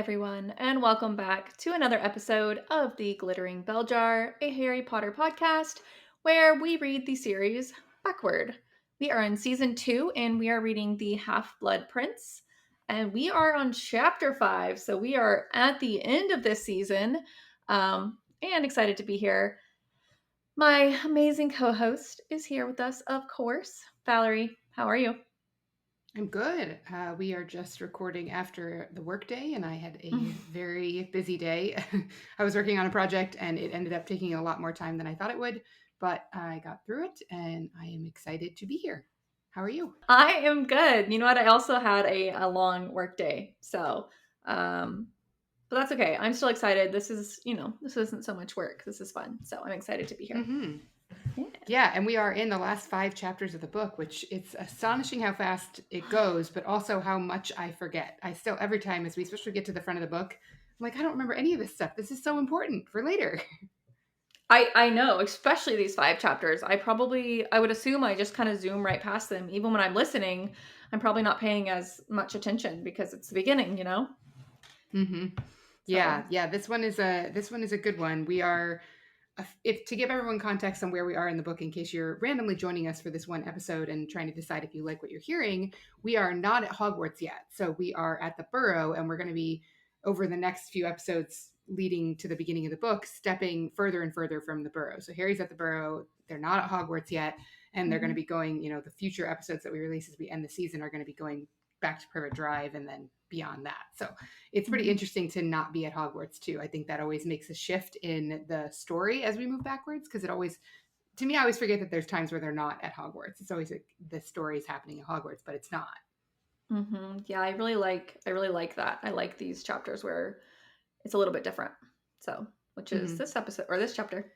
everyone, and welcome back to another episode of the Glittering Bell Jar, a Harry Potter podcast where we read the series backward. We are in season 2 and we are reading The Half-Blood Prince, and we are on chapter 5, so we are at the end of this season, and excited to be here. My amazing co-host is here with us, of course. Valerie, how are you? I'm good. We are just recording after the workday, and I had a very busy day. I was working on a project, and it ended up taking a lot more time than I thought it would, but I got through it, and I am excited to be here. How are you? I am good. You know what? I also had a long work day. Um, but that's okay. I'm still excited. This isn't so much work. This is fun. So I'm excited to be here. hmm Yeah. Yeah, and we are in the last 5 chapters of the book, which it's astonishing how fast it goes, but also how much I forget. I still, every time as we especially get to the front of the book, I'm like, I don't remember any of this stuff. This is so important for later. I know, especially these 5 chapters. I would assume I just kind of zoom right past them. Even when I'm listening, I'm probably not paying as much attention because it's the beginning, you know? hmm So Yeah. This one is a good one. We are if to give everyone context on where we are in the book, in case you're randomly joining us for this one episode and trying to decide if you like what you're hearing, we are not at Hogwarts yet. So we are at the Burrow, and we're going to be over the next few episodes leading to the beginning of the book, stepping further and further from the Burrow. So Harry's at the Burrow. They're not at Hogwarts yet, and they're going to mhm. be going. The future episodes that we release as we end the season are going to be going back to Privet Drive and then beyond that. So it's pretty Mhm. interesting to not be at Hogwarts too. I think that always makes a shift in the story as we move backwards, because it always, to me, I always forget that there's times where they're not at Hogwarts. It's always like the story is happening at Hogwarts, but it's not. Yeah, I really like that. I like these chapters where it's a little bit different. So, which is hmm this episode or this chapter.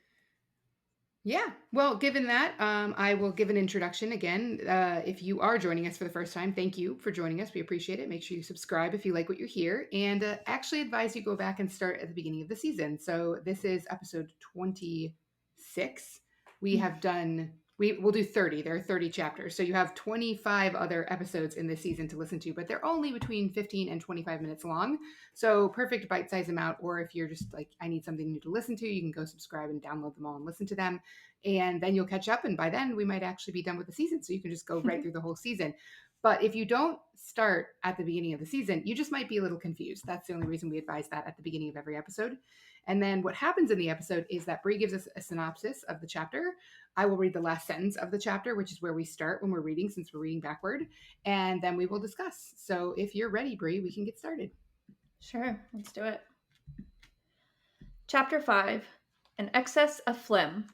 Yeah. Well, given that, I will give an introduction again. If you are joining us for the first time, thank you for joining us. We appreciate it. Make sure you subscribe if you like what you hear, and actually advise you go back and start at the beginning of the season. So this is episode 26. We have done. Will do 30. There are 30 chapters. So you have 25 other episodes in this season to listen to, but they're only between 15 and 25 minutes long. So perfect bite-size amount. Or if you're just like, I need something new to listen to, you can go subscribe and download them all and listen to them, and then you'll catch up, and by then we might actually be done with the season, so you can just go right through the whole season. But if you don't start at the beginning of the season, you just might be a little confused. That's the only reason we advise that at the beginning of every episode. And then what happens in the episode is that Brie gives us a synopsis of the chapter. I will read the last sentence of the chapter, which is where we start when we're reading, since we're reading backward, and then we will discuss. So if you're ready, Brie, we can get started. Sure, let's do it. Chapter 5, An Excess of Phlegm.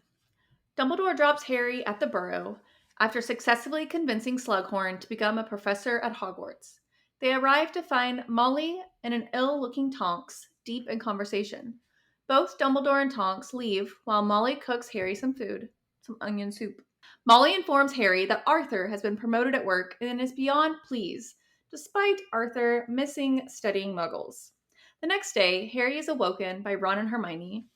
Dumbledore drops Harry at the Burrow after successfully convincing Slughorn to become a professor at Hogwarts. They arrive to find Molly and an ill-looking Tonks deep in conversation. Both Dumbledore and Tonks leave while Molly cooks Harry some food, some onion soup. Molly informs Harry that Arthur has been promoted at work and is beyond pleased, despite Arthur missing studying muggles. The next day, Harry is awoken by Ron and Hermione.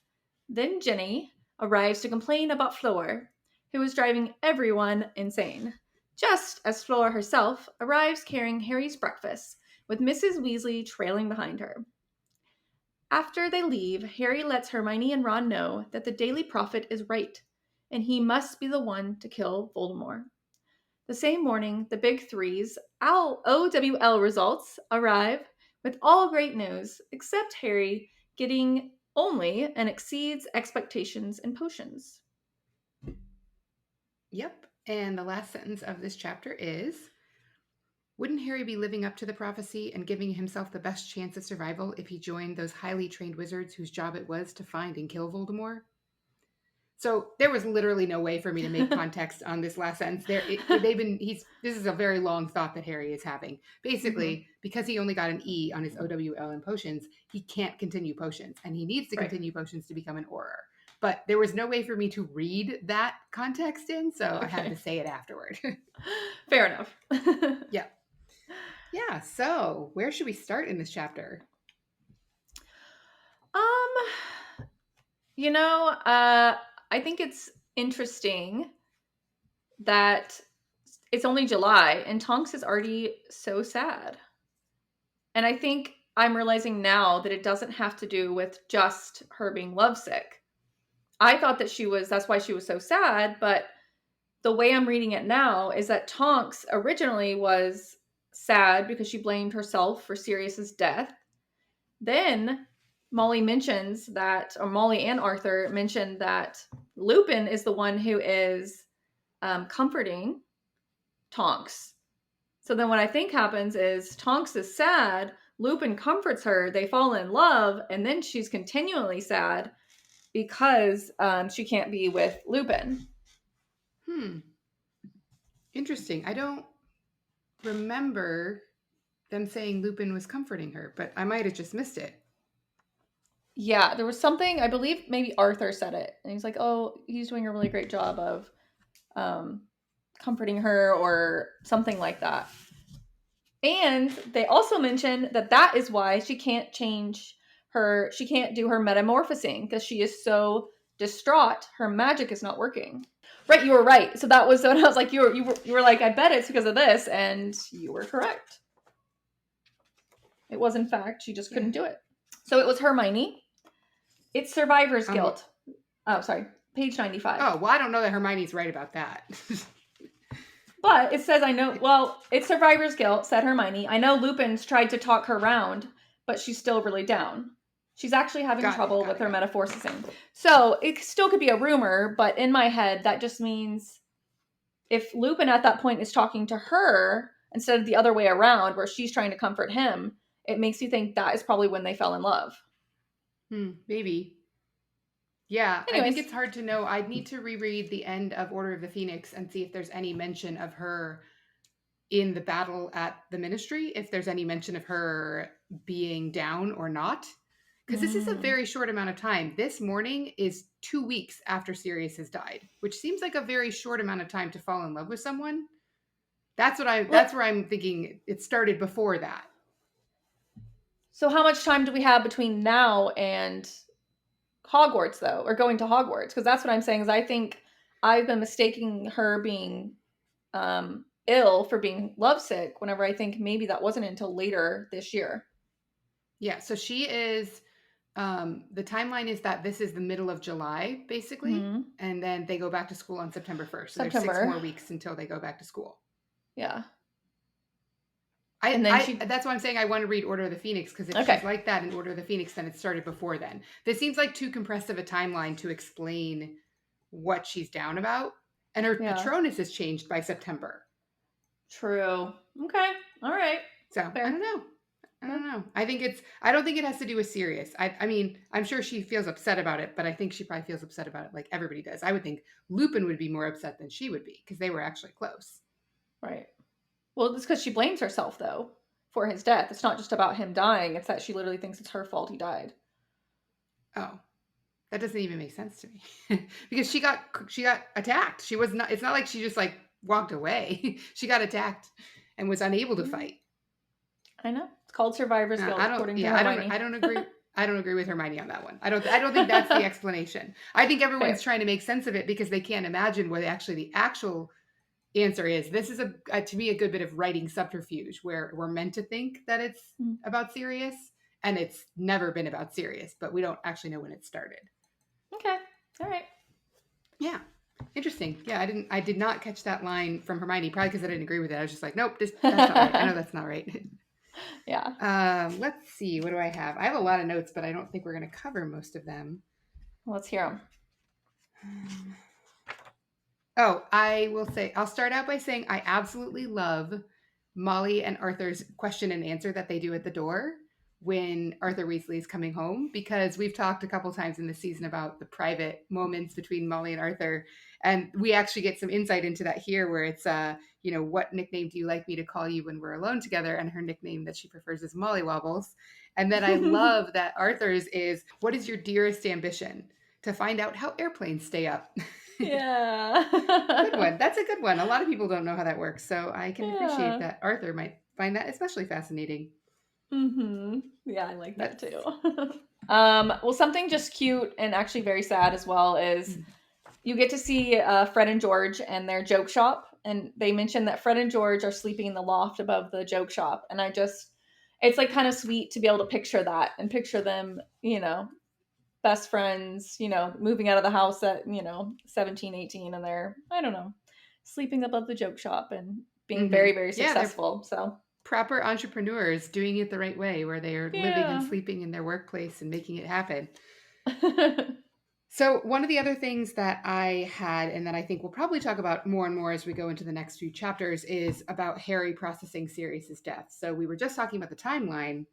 Then Jenny arrives to complain about Fleur, who is driving everyone insane. Just as Fleur herself arrives carrying Harry's breakfast, with Mrs. Weasley trailing behind her. After they leave, Harry lets Hermione and Ron know that the Daily Prophet is right, and he must be the one to kill Voldemort. The same morning, the Big Three's O.W.L results arrive with all great news, except Harry getting only and exceeds expectations in potions. Yep. And the last sentence of this chapter is, wouldn't Harry be living up to the prophecy and giving himself the best chance of survival if he joined those highly trained wizards whose job it was to find and kill Voldemort? So there was literally no way for me to make context on this last sentence. This is a very long thought that Harry is having. Mhm. Basically, because he only got an E on his O.W.L in potions, he can't continue potions, and he needs to Right. continue potions to become an Auror. But there was no way for me to read that context in, so I had to Okay. say it afterward. Fair enough. Yeah. Yeah. So where should we start in this chapter? um, I think it's interesting that it's only July and Tonks is already so sad. And I think I'm realizing now that it doesn't have to do with just her being lovesick. I thought that that's why she was so sad, but the way I'm reading it now is that Tonks originally was sad because she blamed herself for Sirius's death. Then Molly mentions that, or Molly and Arthur mentioned that Lupin is the one who is comforting Tonks. So then what I think happens is Tonks is sad, Lupin comforts her, they fall in love, and then she's continually sad because she can't be with Lupin. Interesting. I don't remember them saying Lupin was comforting her, but I might have just missed it. Yeah, there was something, I believe maybe Arthur said it. And he's like, oh, he's doing a really great job of comforting her or something like that. And they also mentioned that is why she can't she can't do her metamorphosing because she is so distraught. Her magic is not working. Right, you were right. So that was when I was like, you were like, I bet it's because of this, and you were correct. It was, in fact, she just couldn't do it. So it was Hermione. It's survivor's guilt. Oh, sorry. Page 95. Oh, well, I don't know that Hermione's right about that. But it says, it's survivor's guilt, said Hermione. I know Lupin's tried to talk her round, but she's still really down. She's actually having trouble with her metamorphosing. So it still could be a rumor, but in my head, that just means if Lupin at that point is talking to her instead of the other way around, where she's trying to comfort him, it makes you think that is probably when they fell in love. Maybe. Yeah, Anyways. I think it's hard to know. I'd need to reread the end of Order of the Phoenix and see if there's any mention of her in the battle at the Ministry, if there's any mention of her being down or not. Because this is a very short amount of time. This morning is 2 weeks after Sirius has died, which seems like a very short amount of time to fall in love with someone. That's where I'm thinking it started before that. So how much time do we have between now and Hogwarts, though, or going to Hogwarts? Because that's what I'm saying is I think I've been mistaking her being ill for being lovesick whenever I think maybe that wasn't until later this year. Yeah, so she is, the timeline is that this is the middle of July, basically, and then they go back to school on September 1st. So there's 6 more weeks until they go back to school. Yeah. That's why I'm saying I want to read Order of the Phoenix, because if she's like that in Order of the Phoenix, then it started before then. This seems like too compressed of a timeline to explain what she's down about. And her Patronus has changed by September. True. Okay. All right. So, fair. I don't know. I don't think it has to do with Sirius. I mean, I'm sure she feels upset about it, but I think she probably feels upset about it like everybody does. I would think Lupin would be more upset than she would be, because they were actually close. Right. Well, it's because she blames herself, though, for his death. It's not just about him dying. It's that she literally thinks it's her fault he died. Oh, that doesn't even make sense to me. Because she got attacked. It's not like she just like walked away. She got attacked and was unable to fight. I know. It's called survivor's guilt, according to Hermione. I don't agree. I don't agree with Hermione on that one. I don't think that's the explanation. I think everyone's trying to make sense of it because they can't imagine what the actual answer is. This is to me a good bit of writing subterfuge where we're meant to think that it's about Sirius, and it's never been about Sirius, but we don't actually know when it started. Okay. All right. Yeah. Interesting. Yeah, I did not catch that line from Hermione, probably because I didn't agree with it. I was just like, nope, that's not right. I know that's not right. Yeah. Let's see. What do I have? I have a lot of notes, but I don't think we're going to cover most of them. Let's hear them. I'll start out by saying I absolutely love Molly and Arthur's question and answer that they do at the door when Arthur Weasley is coming home, because we've talked a couple times in this season about the private moments between Molly and Arthur, and we actually get some insight into that here, where it's what nickname do you like me to call you when we're alone together, and her nickname that she prefers is Molly Wobbles. And then I love that Arthur's is, what is your dearest ambition? To find out how airplanes stay up. Yeah. Good one. That's a good one. A lot of people don't know how that works, so I can appreciate that Arthur might find that especially fascinating. Yeah, I like that too. Well, something just cute and actually very sad as well is you get to see Fred and George and their joke shop, and they mention that Fred and George are sleeping in the loft above the joke shop, and it's like kind of sweet to be able to picture that and picture them, best friends, moving out of the house at, 17, 18, and they're, I don't know, sleeping above the joke shop and being very, very Yeah, they're successful. So, proper entrepreneurs doing it the right way, where they are living and yeah. sleeping in their workplace and making it happen. So, one of the other things that I had, and that I think we'll probably talk about more and more as we go into the next few chapters, is about Harry processing Sirius's death. So, we were just talking about the timeline.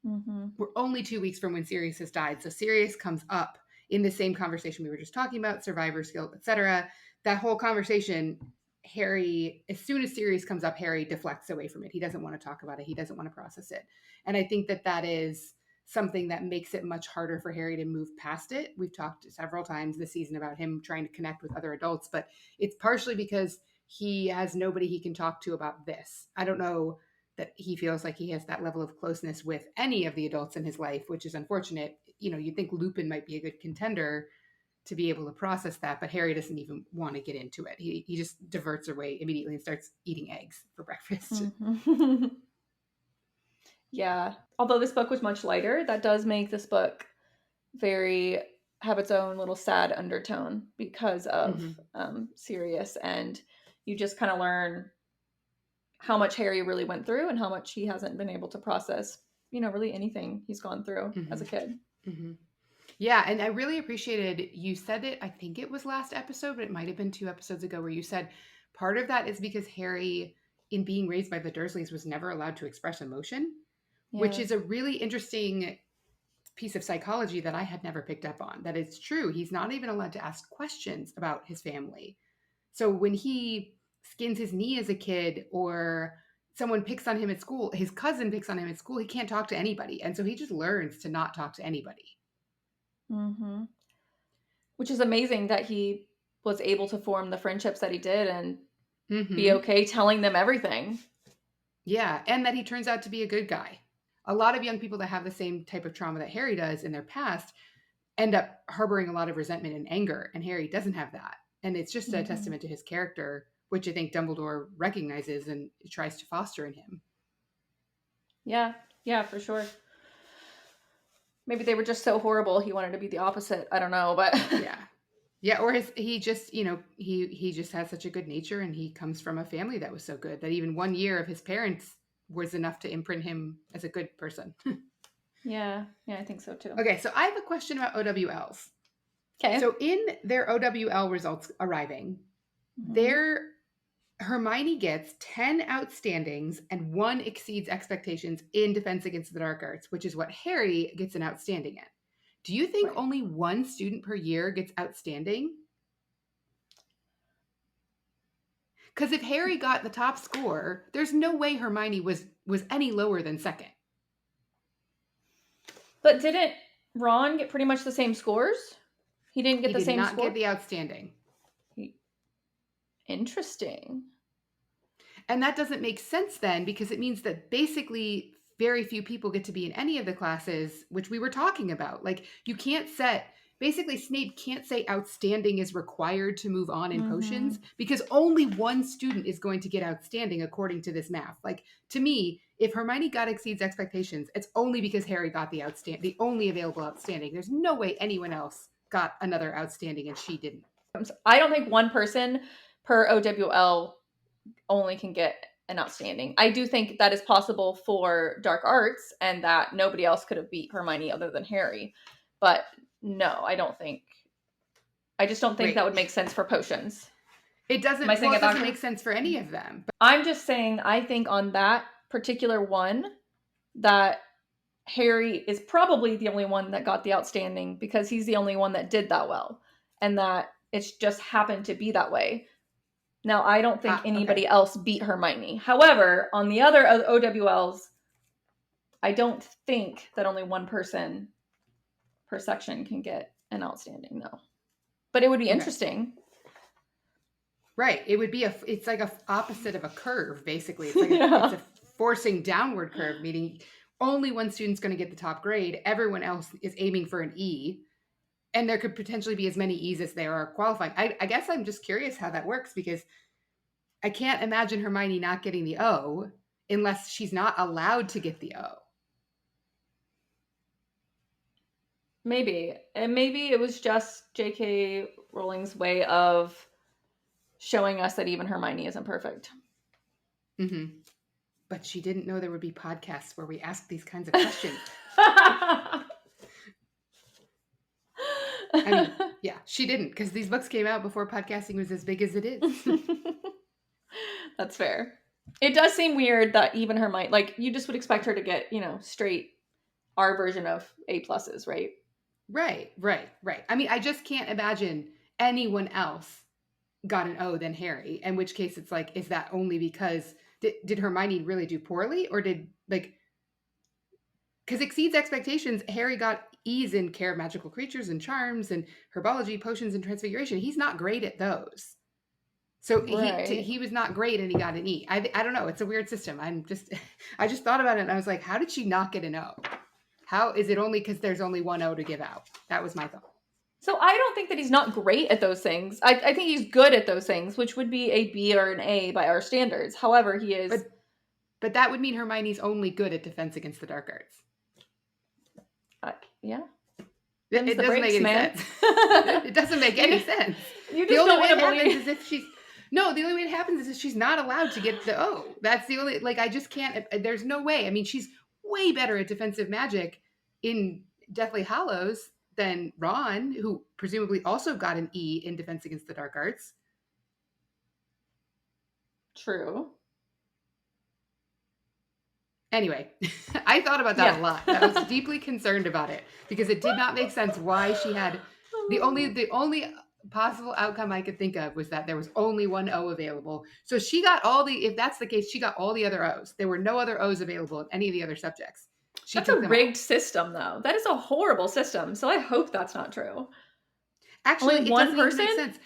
Mm-hmm. We're only 2 weeks from when Sirius has died. So, Sirius comes up in the same conversation we were just talking about, survivor's guilt, etc. That whole conversation, Harry, as soon as Sirius comes up, Harry deflects away from it. He doesn't want to talk about it. He doesn't want to process it. And I think that that is something that makes it much harder for Harry to move past it. We've talked several times this season about him trying to connect with other adults, but it's partially because he has nobody he can talk to about this. I don't know that he feels like he has that level of closeness with any of the adults in his life, which is unfortunate. You'd think Lupin might be a good contender to be able to process that, but Harry doesn't even want to get into it. He just diverts away immediately and starts eating eggs for breakfast. Mm-hmm. Yeah. Although this book was much lighter, that does make this book have its own little sad undertone because of Sirius, and you just kind of learn how much Harry really went through and how much he hasn't been able to process, really anything he's gone through as a kid. Yeah, and I really appreciated you said it. I think it was last episode, but it might have been 2 episodes ago, where you said part of that is because Harry, in being raised by the Dursleys, was never allowed to express emotion, which Yeah. is a really interesting piece of psychology that I had never picked up on. That it's true. He's not even allowed to ask questions about his family. So when he skins his knee as a kid, or someone picks on him at school, his cousin picks on him at school, he can't talk to anybody. And so he just learns to not talk to anybody. Mm-hmm. Which is amazing that he was able to form the friendships that he did and be okay telling them everything. Yeah, and that he turns out to be a good guy. A lot of young people that have the same type of trauma that Harry does in their past end up harboring a lot of resentment and anger, and Harry doesn't have that. And it's just a testament to his character, which I think Dumbledore recognizes and tries to foster in him. Yeah, for sure. Maybe they were just so horrible he wanted to be the opposite. I don't know, but yeah, or he just he just has such a good nature, and he comes from a family that was so good that even 1 year of his parents was enough to imprint him as a good person. yeah, I think so too. Okay, so I have a question about O.W.Ls. Okay. So in their O.W.L results arriving, their Hermione gets 10 outstandings and 1 exceeds expectations in Defense Against the Dark Arts, which is what Harry gets an outstanding in. Do you think only 1 student per year gets outstanding? Because if Harry got the top score, there's no way Hermione was any lower than second. But didn't Ron get pretty much the same scores? He didn't get the same score? He did not get the outstanding. Interesting. And that doesn't make sense then, because it means that basically very few people get to be in any of the classes, which we were talking about. Like, you can't basically Snape can't say outstanding is required to move on in potions, because only 1 student is going to get outstanding according to this math. Like, to me, if Hermione exceeds expectations, it's only because Harry got the only available outstanding. There's no way anyone else got another outstanding and she didn't. I don't think 1 person per O.W.L only can get an outstanding. I do think that is possible for dark arts, and that nobody else could have beat Hermione other than Harry. But no, I just don't think that would make sense for potions. It doesn't. It doesn't make sense for any of them. I'm just saying, I think on that particular one, that Harry is probably the only one that got the outstanding, because he's the only one that did that well, and that it's just happened to be that way. Now, I don't think anybody else beat Hermione. However, on the other O.W.Ls, I don't think that only 1 person per section can get an outstanding, no. But it would be interesting. Right. It would be it's like a opposite of a curve, basically. It's like it's a forcing downward curve, meaning only 1 student's going to get the top grade. Everyone else is aiming for an E. And there could potentially be as many E's as there are qualifying. I guess I'm just curious how that works, because I can't imagine Hermione not getting the O unless she's not allowed to get the O. Maybe. And maybe it was just J.K. Rowling's way of showing us that even Hermione isn't perfect. Mm-hmm. But she didn't know there would be podcasts where we ask these kinds of questions. I mean, yeah, she didn't, because these books came out before podcasting was as big as it is. That's fair. It does seem weird that even Hermione, like, you just would expect her to get, straight our version of A pluses, right? Right. I mean, I just can't imagine anyone else got an O than Harry, in which case it's like, is that only because did Hermione really do poorly, or did, like, because exceeds expectations, Harry got E's in care of magical creatures and charms and herbology, potions, and transfiguration. He's not great at those. So Right. he was not great, and he got an E. I don't know. It's a weird system. I just thought about it, and I was like, how did she not get an O? How is it only because there's only one O to give out? That was my thought. So I don't think that he's not great at those things. I think he's good at those things, which would be a B or an A by our standards. However, he is. But that would mean Hermione's only good at defense against the dark arts. Yeah. It doesn't make any sense. It doesn't make any sense. You just don't want to believe. Is if she's no, the only way it happens is if she's not allowed to get the O. That's the only, like, I just can't. There's no way. I mean, she's way better at defensive magic in Deathly Hallows than Ron, who presumably also got an E in defense against the dark arts. True. Anyway, I thought about that a lot. I was deeply concerned about it because it did not make sense why she had the only possible outcome I could think of was that there was only one O available. So she got if that's the case, she got all the other O's. There were no other O's available in any of the other subjects. That's a rigged system, though. That is a horrible system. So I hope that's not true. Actually, only it one doesn't person? Even make sense.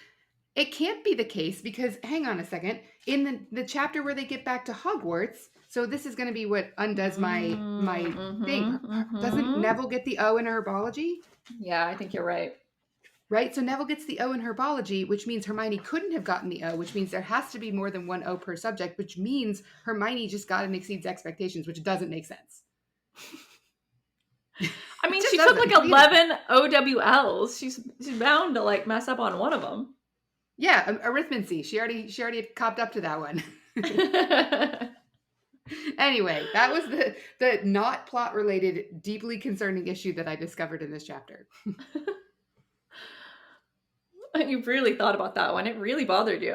It can't be the case because, hang on a second, in the chapter where they get back to Hogwarts, so this is going to be what undoes my thing. Doesn't Neville get the O in herbology? Yeah, I think you're right. Right? So Neville gets the O in herbology, which means Hermione couldn't have gotten the O, which means there has to be more than one O per subject, which means Hermione just got and exceeds expectations, which doesn't make sense. I mean, she took like 11 O.W.Ls. She's bound to like mess up on one of them. Yeah, arithmancy. She already had copped up to that one. Anyway, that was the not plot related, deeply concerning issue that I discovered in this chapter. You really thought about that one. It really bothered you.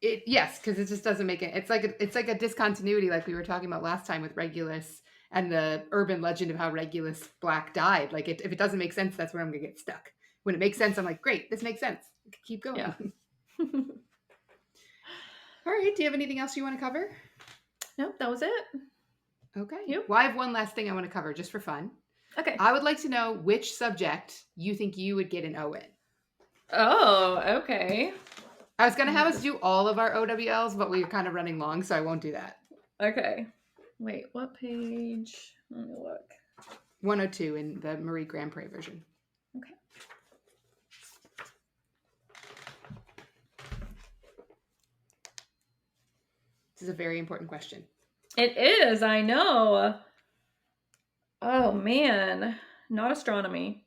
Yes, because it just doesn't make it. It's like a discontinuity, like we were talking about last time with Regulus and the urban legend of how Regulus Black died. Like, if it doesn't make sense, that's where I'm gonna get stuck. When it makes sense, I'm like, great, this makes sense. Keep going. Yeah. All right. Do you have anything else you want to cover? Nope, that was it. Okay. You? Well, I have one last thing I want to cover just for fun. Okay. I would like to know which subject you think you would get an O in. Oh, okay. I was going to have us do all of our O.W.Ls, but we are kind of running long, so I won't do that. Okay. Wait, what page? Let me look. 102 in the Marie GrandPré version. Okay. This is a very important question. It is, I know. Oh, man. Not astronomy.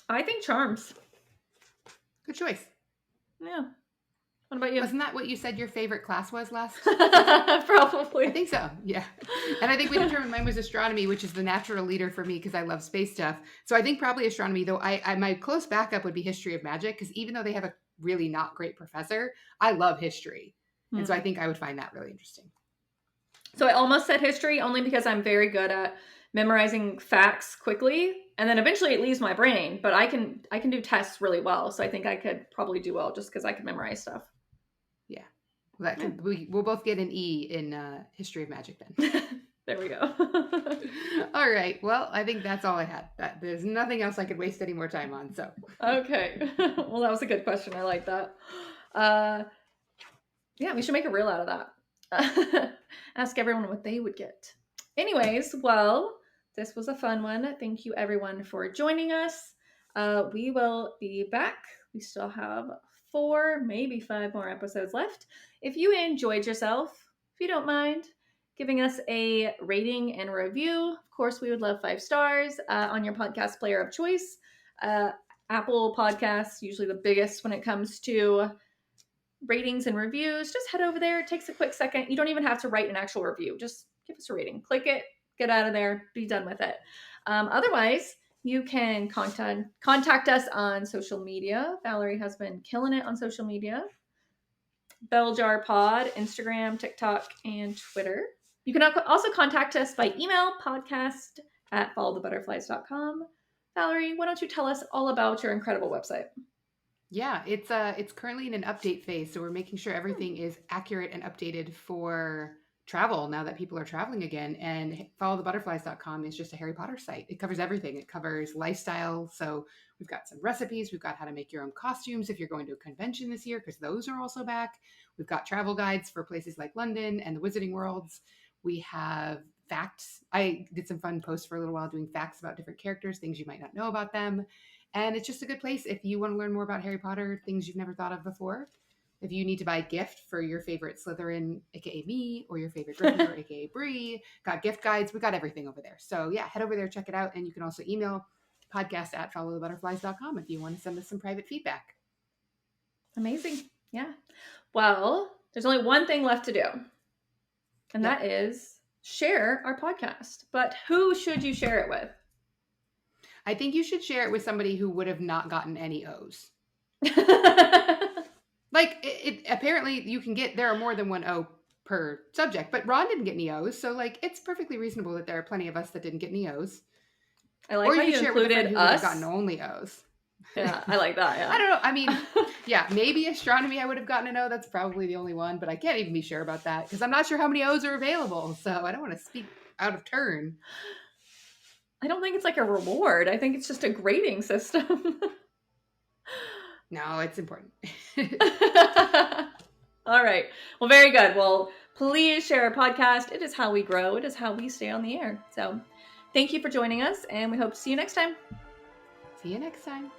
I think charms. Good choice. Yeah. What about you? Wasn't that what you said your favorite class was last? Probably. I think so. Yeah. And I think we determined mine was astronomy, which is the natural leader for me because I love space stuff. So I think probably astronomy, though I my close backup would be history of magic, because even though they have a really not great professor, I love history. And so I think I would find that really interesting. So I almost said history only because I'm very good at memorizing facts quickly, and then eventually it leaves my brain, but I can do tests really well. So I think I could probably do well just because I can memorize stuff. Yeah. Well, we'll both get an E in history of magic then. There we go. All right. Well, I think that's all I had. There's nothing else I could waste any more time on. So. Okay. Well, that was a good question. I like that. Yeah, we should make a reel out of that. Ask everyone what they would get. Anyways, well, this was a fun one. Thank you everyone for joining us. We will be back. We still have 4, maybe 5 more episodes left. If you enjoyed yourself, if you don't mind, giving us a rating and review. Of course, we would love 5 stars on your podcast player of choice. Apple Podcasts, usually the biggest when it comes to ratings and reviews. Just head over there. It takes a quick second. You don't even have to write an actual review. Just give us a rating. Click it, get out of there, be done with it. Otherwise, you can contact us on social media. Valerie has been killing it on social media. Bell Jar Pod, Instagram, TikTok, and Twitter. You can also contact us by email, podcast@followthebutterflies.com. Valerie, why don't you tell us all about your incredible website? Yeah, it's currently in an update phase, so we're making sure everything is accurate and updated for travel now that people are traveling again. And followthebutterflies.com is just a Harry Potter site. It covers everything. It covers lifestyle. So we've got some recipes. We've got how to make your own costumes if you're going to a convention this year, because those are also back. We've got travel guides for places like London and the Wizarding Worlds. We have facts. I did some fun posts for a little while doing facts about different characters, things you might not know about them. And it's just a good place if you want to learn more about Harry Potter, things you've never thought of before. If you need to buy a gift for your favorite Slytherin, aka me, or your favorite Gryffindor, aka Brie, got gift guides. We got everything over there. So yeah, head over there, check it out. And you can also email podcast@followthebutterflies.com if you want to send us some private feedback. Amazing. Yeah. Well, there's only one thing left to do, and that is share our podcast. But who should you share it with? I think you should share it with somebody who would have not gotten any O's. Like, apparently you can get, there are more than one O per subject, but Ron didn't get any O's. So, like, it's perfectly reasonable that there are plenty of us that didn't get any O's. I like or how you you share it with a friend included who would have us. gotten only O's. Yeah, I like that. Yeah. I don't know. I mean, yeah, maybe astronomy I would have gotten an O. That's probably the only one, but I can't even be sure about that because I'm not sure how many O's are available. So I don't want to speak out of turn. I don't think it's like a reward. I think it's just a grading system. No, it's important. All right. Well, very good. Well, please share our podcast. It is how we grow. It is how we stay on the air. So thank you for joining us, and we hope to see you next time. See you next time.